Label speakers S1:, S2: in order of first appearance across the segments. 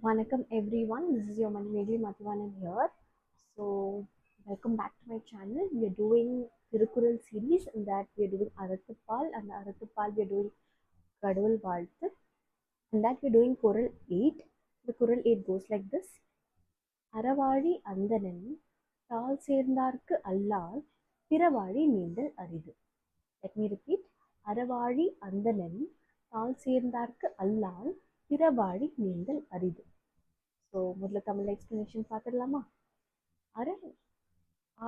S1: Vanakkam everyone, this is your Manimegli Mathivanan here. So, welcome back to my channel. We are doing Tirukural series in that we are doing Arathapal and Arathapal we are doing Kadavul Valthu and that we are doing Kural 8. The Kural 8 goes like this. Aravazhi அந்தணன் தாள் சேர்ந்தார்க்கு அல்லால் பிறவாழி நீந்தல் அரிது. Let me repeat. Aravazhi அந்தணன் தாள் சேர்ந்தார்க்கு அல்லால் பிறவாழி நீந்தல் அரிது. So முதல்ல Tamil explanation பார்த்துடலாமா?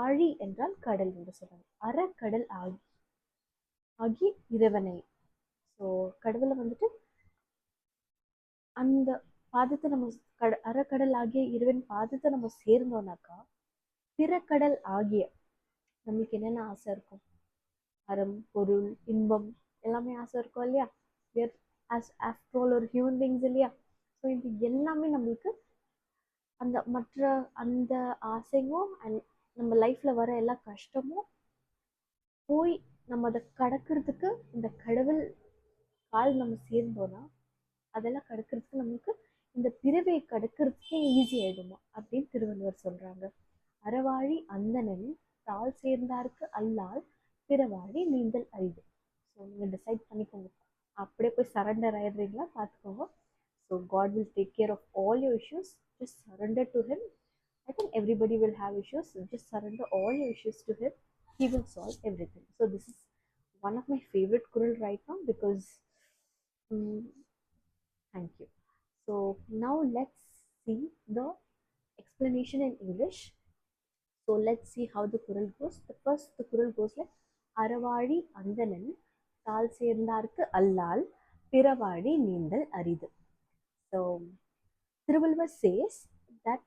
S1: ஆழி என்றால் கடல் என்று சொல்றாங்க. அறக்கடல் ஆகி இறைவனை. ஸோ கடவுளை வந்துட்டு அந்த பாதத்தை நம்ம அறக்கடல் ஆகிய இறைவன் பாதத்தை நம்ம சேர்ந்தோம்னாக்கா பிறக்கடல் ஆகிய நம்மளுக்கு என்னென்ன ஆசை இருக்கும்? அறம், பொருள், இன்பம் எல்லாமே ஆசை இருக்கும் இல்லையா? ஆஃப்டர் ஆல் ஒரு ஹியூமன் பீயிங்ஸ் இல்லையா? ஸோ இது எல்லாமே நம்மளுக்கு அந்த ஆசையும் அண்ட் நம்ம லைஃப்ல வர எல்லா கஷ்டமும் போய் நம்ம அதை கடக்கிறதுக்கு இந்த கடவுள் கால் நம்ம சேர்ந்தோன்னா அதெல்லாம் கடக்கிறதுக்கு நம்மளுக்கு இந்த பிறவையை கடக்கிறதுக்கே ஈஸி ஆயிடுமா அப்படின்னு திருவள்ளுவர் சொல்றாங்க. அறவாழி அந்தணன் தாள் சேர்ந்தார்க்கு அல்லால் பிறவாழி நீந்தல் அரிது. ஸோ நீங்க டிசைட் பண்ணிக்கோங்க, அப்படியே போய் சரண்டர் ஆயிடுறீங்களா பார்த்துக்கோங்க. So God will take care of all your issues. Just surrender to him. I think everybody will have issues, so just surrender all your issues to him. He will solve everything. So this is one of my favorite kural right now because thank you. So now let's see the explanation in English. So let's see how the kural goes. The kural goes like Aravazhi அந்தணன் தாள் சேர்ந்தார்க்கு அல்லால் பிறவாழி நீந்தல் அரிது. So Tiruvallur says that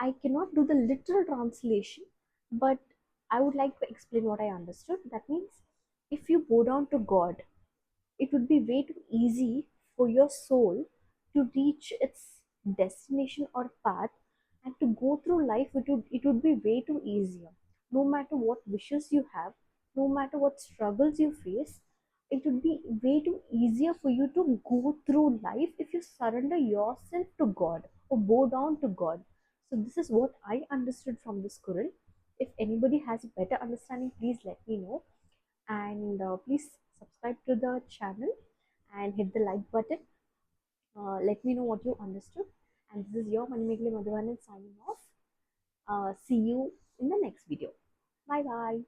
S1: I cannot do the literal translation, but I would like to explain what I understood. That means if you bow down to God, it would be way too easy for your soul to reach its destination or path and to go through life. It would be way too easier. No matter what wishes you have, no matter what struggles you face, it would be way too easier for you to go through life if you surrender yourself to God or bow down to God. So this is what I understood from this Quran. If anybody has a better understanding, please let me know, and please subscribe to the channel and hit the like button. Let me know what you understood, and this is your Manimegli Madhivanan signing off. See you in the next video. Bye bye.